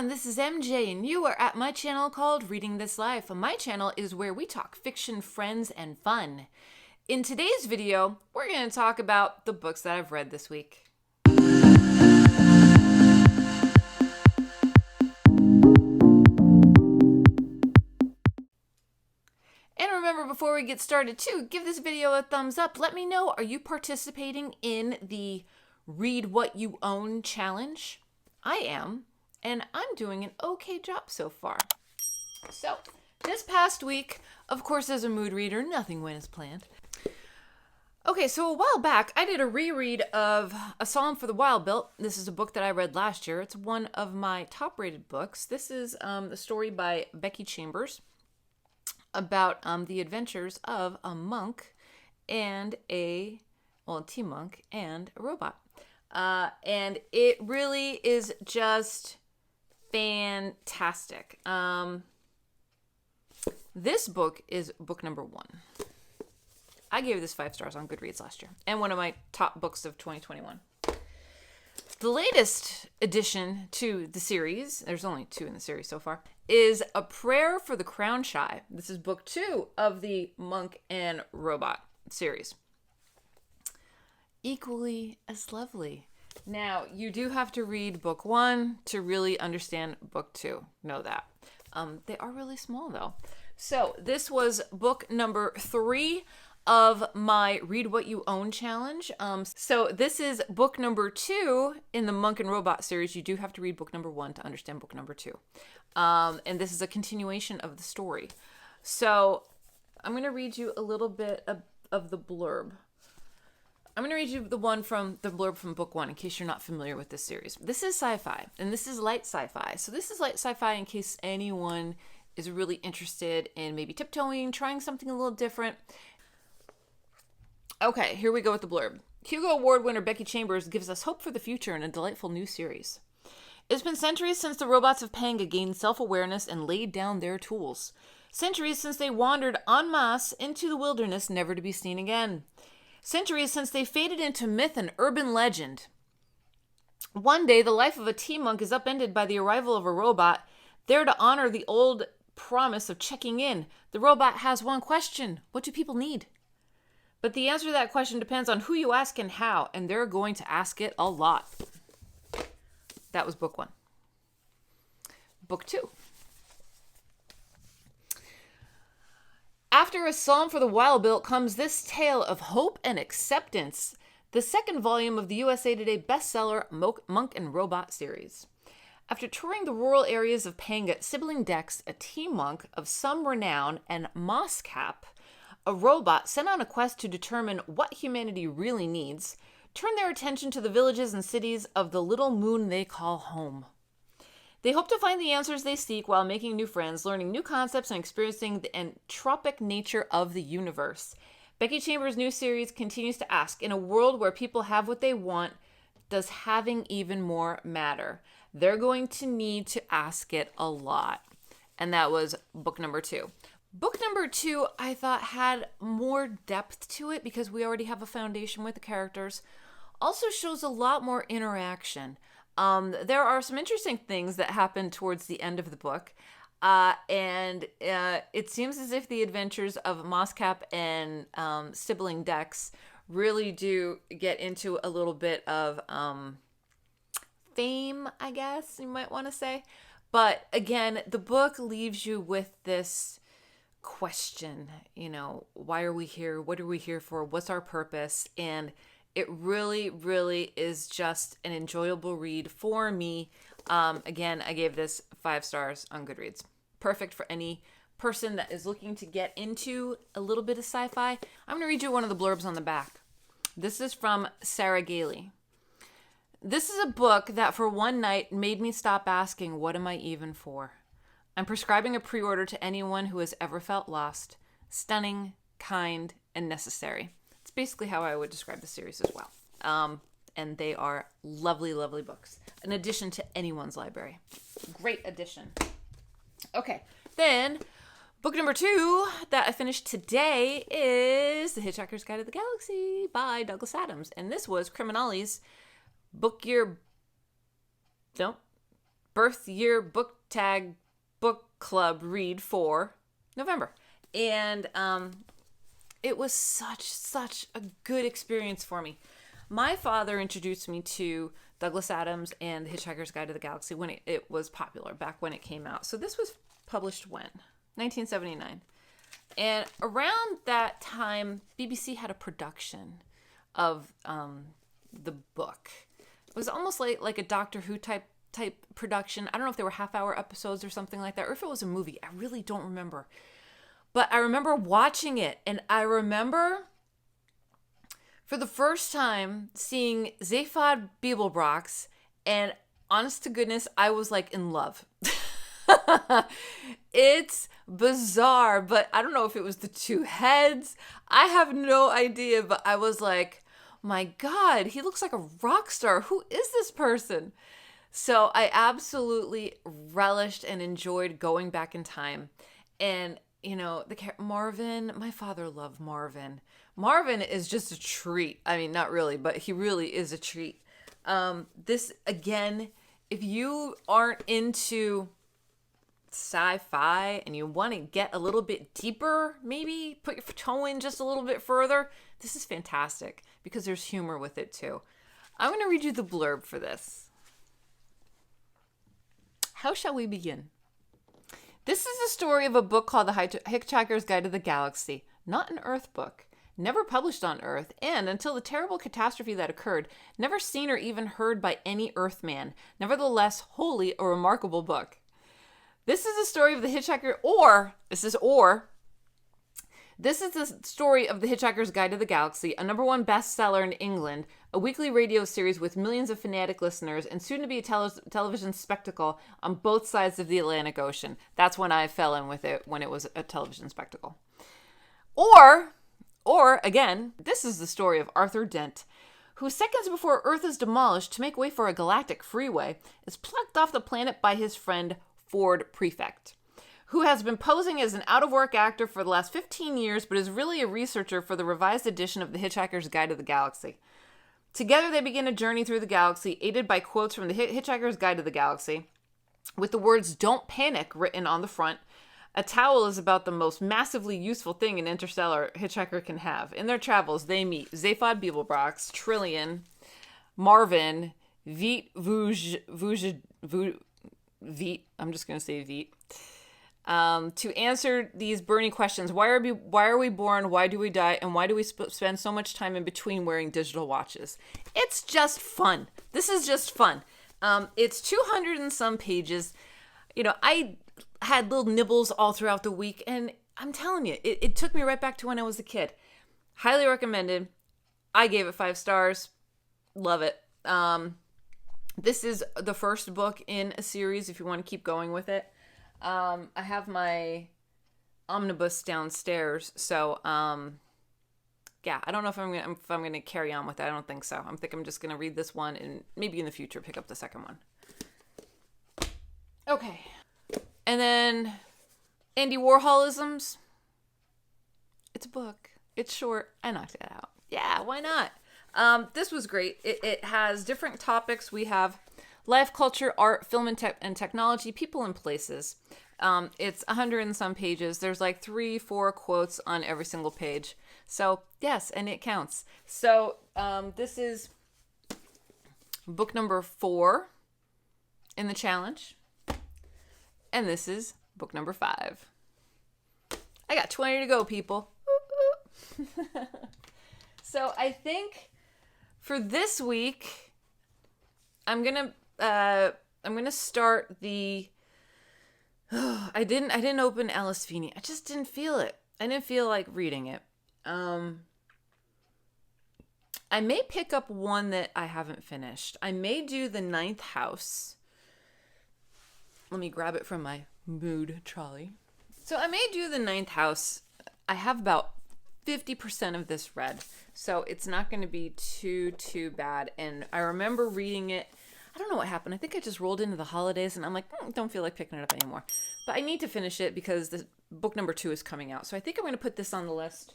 everyone, this is MJ and you are at my channel called Reading This Life. My channel is where we talk fiction, friends, and fun. In today's video, we're going to talk about the books that I've read this week. And remember, before we get started too, give this video a thumbs up. Let me know, are you participating in the Read What You Own challenge? I am. And I'm doing an okay job so far. So, this past week, of course, as a mood reader, nothing went as planned. Okay, so a while back, I did a reread of A Psalm for the Wild Built. This is a book that I read last year. It's one of my top-rated books. This is the story by Becky about the adventures of a monk and a tea monk and a robot. And it really is just fantastic. This book is book number 1. I gave this 5 stars on Goodreads last year, and one of my top books of 2021. The latest addition to the series, there's only 2 in the series so far, is A Prayer for the Crown Shy. This is book 2 of the Monk and Robot series. Equally as lovely. Now, you do have to read book 1 to really understand book 2. Know that. They are really small, though. So, this was book number 3 of my Read What You Own challenge. So, this is book number 2 in the Monk and Robot series. You do have to read book number 1 to understand book number 2. And this is a continuation of the story. So, I'm going to read you a little bit of the blurb. I'm going to read you the blurb from book 1 in case you're not familiar with this series. This is sci-fi, and this is light sci-fi. So this is light sci-fi in case anyone is really interested in maybe tiptoeing, trying something a little different. Okay, here we go with the blurb. Hugo Award winner Becky Chambers gives us hope for the future in a delightful new series. It's been centuries since the robots of Panga gained self-awareness and laid down their tools. Centuries since they wandered en masse into the wilderness, never to be seen again. Centuries since they faded into myth and urban legend. One day, the life of a tea monk is upended by the arrival of a robot, there to honor the old promise of checking in. The robot has one question: what do people need? But the answer to that question depends on who you ask and how, and they're going to ask it a lot. That was book 1. Book 2. After A Psalm for the Wild Built comes this tale of hope and acceptance, the second volume of the USA Today bestseller Monk and Robot series. After touring the rural areas of Panga, sibling Dex, a tea monk of some renown, and Mosscap, a robot sent on a quest to determine what humanity really needs, turn their attention to the villages and cities of the little moon they call home. They hope to find the answers they seek while making new friends, learning new concepts, and experiencing the entropic nature of the universe. Becky Chambers' new series continues to ask, in a world where people have what they want, does having even more matter? They're going to need to ask it a lot. And that was book number 2. Book number 2, I thought, had more depth to it because we already have a foundation with the characters. Also shows a lot more interaction. There are some interesting things that happen towards the end of the book. And it seems as if the adventures of Mosscap and sibling Dex really do get into a little bit of fame, I guess you might want to say. But again, the book leaves you with this question, why are we here? What are we here for? What's our purpose? And it really, really is just an enjoyable read for me. Again, I gave this 5 stars on Goodreads. Perfect for any person that is looking to get into a little bit of sci-fi. I'm going to read you one of the blurbs on the back. This is from Sarah Gailey. This is a book that for one night made me stop asking, what am I even for? I'm prescribing a pre-order to anyone who has ever felt lost. Stunning, kind, and necessary. It's basically how I would describe the series as well. And they are lovely, lovely books. An addition to anyone's library. Great addition. Okay, then book number 2 that I finished today is The Hitchhiker's Guide to the Galaxy by Douglas Adams. And this was Criminali's book year... No, birth year book tag book club read for November. And it was such a good experience for me. My father introduced me to Douglas Adams and The Hitchhiker's Guide to the Galaxy when it was popular, back when it came out. So this was published when? 1979. And around that time, BBC had a production of the book. It was almost like a Doctor Who type production. I don't know if they were half-hour episodes or something like that, or if it was a movie. I really don't remember. But I remember watching it, and I remember for the first time seeing Zaphod Beeblebrox, and honest to goodness, I was like in love. It's bizarre, but I don't know if it was the two heads. I have no idea, but I was like, my God, he looks like a rock star. Who is this person? So I absolutely relished and enjoyed going back in time. And, you know, Marvin, my father loved Marvin. Marvin is just a treat. I mean, not really, but he really is a treat. This, again, if you aren't into sci-fi and you want to get a little bit deeper, maybe put your toe in just a little bit further, this is fantastic because there's humor with it too. I'm going to read you the blurb for this. How shall we begin? This is the story of a book called The Hitchhiker's Guide to the Galaxy, not an Earth book, never published on Earth, and until the terrible catastrophe that occurred, never seen or even heard by any Earthman, nevertheless wholly a remarkable book. This is the story of the Hitchhiker, This is the story of The Hitchhiker's Guide to the Galaxy, a #1 bestseller in England, a weekly radio series with millions of fanatic listeners, and soon to be a television spectacle on both sides of the Atlantic Ocean. That's when I fell in with it, when it was a television spectacle. Or again, this is the story of Arthur Dent, who seconds before Earth is demolished to make way for a galactic freeway, is plucked off the planet by his friend Ford Prefect, who has been posing as an out-of-work actor for the last 15 years, but is really a researcher for the revised edition of The Hitchhiker's Guide to the Galaxy. Together, they begin a journey through the galaxy, aided by quotes from The Hitchhiker's Guide to the Galaxy, with the words "Don't Panic" written on the front. A towel is about the most massively useful thing an interstellar hitchhiker can have. In their travels, they meet Zaphod Beeblebrox, Trillian, Marvin, Veet, I'm just going to say Veet. To answer these burning questions: why are we born? Why do we die? And why do we spend so much time in between wearing digital watches? It's just fun. This is just fun. It's 200 and some pages. You know, I had little nibbles all throughout the week, and I'm telling you, it took me right back to when I was a kid. Highly recommended. I gave it 5 stars. Love it. This is the first book in a series if you want to keep going with it. I have my omnibus downstairs, so yeah, I don't know if I'm gonna carry on with that. I don't think so. I'm just gonna read this one and maybe in the future pick up the second one. Okay, and then Andy Warhol isms. It's a book. It's short. I knocked it out. Yeah, why not? This was great. It has different topics. We have life, culture, art, film, and technology, people and places. It's 100 and some pages. There's like 3-4 quotes on every single page. So yes, and it counts. So this is book number 4 in the challenge. And this is book number 5. I got 20 to go, people. So I think for this week, I'm gonna start the. I didn't open Alice Feeney. I just didn't feel it. I didn't feel like reading it. I may pick up one that I haven't finished. I may do The Ninth House. Let me grab it from my mood trolley. So I may do The Ninth House. I have about 50% of this read, so it's not going to be too bad. And I remember reading it. I don't know what happened. I think I just rolled into the holidays, and I'm like, don't feel like picking it up anymore. But I need to finish it because the book number 2 is coming out. So I think I'm going to put this on the list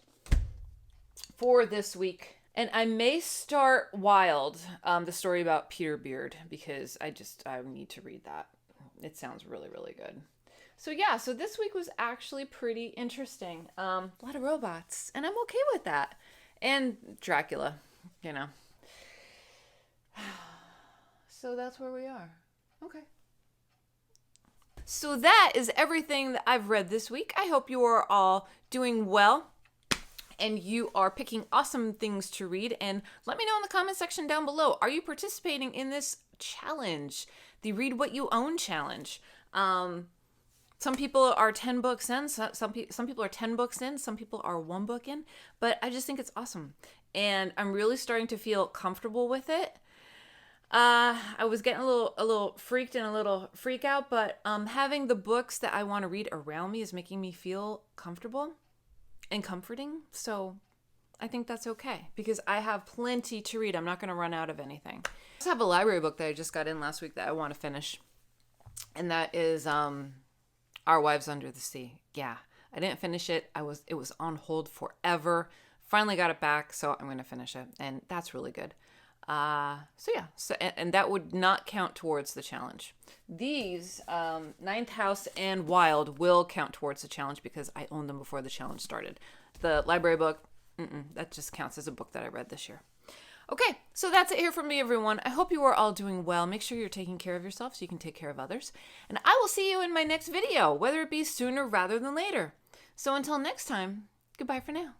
for this week. And I may start Wild, the story about Peter Beard, because I need to read that. it sounds really, really good. So yeah, so this week was actually pretty interesting. A lot of robots, and I'm okay with that. And Dracula, you know. So that's where we are. Okay. So that is everything that I've read this week. I hope you are all doing well and you are picking awesome things to read. And let me know in the comment section down below. Are you participating in this challenge, the Read What You Own challenge? Some people are 10 books in, some people are 10 books in, some people are 1 book in, but I just think it's awesome. And I'm really starting to feel comfortable with it. I was getting a little freaked and a little freak out, but having the books that I want to read around me is making me feel comfortable and comforting. So I think that's okay because I have plenty to read. I'm not going to run out of anything. I also have a library book that I just got in last week that I want to finish. And that is Our Wives Under the Sea. Yeah, I didn't finish it. It was on hold forever. Finally got it back, so I'm going to finish it. And that's really good. So yeah, and that would not count towards the challenge. These, Ninth House and Wild will count towards the challenge because I owned them before the challenge started. The library book, that just counts as a book that I read this year. Okay, so that's it here from me, everyone. I hope you are all doing well. Make sure you're taking care of yourself so you can take care of others. And I will see you in my next video, whether it be sooner rather than later. So until next time, goodbye for now.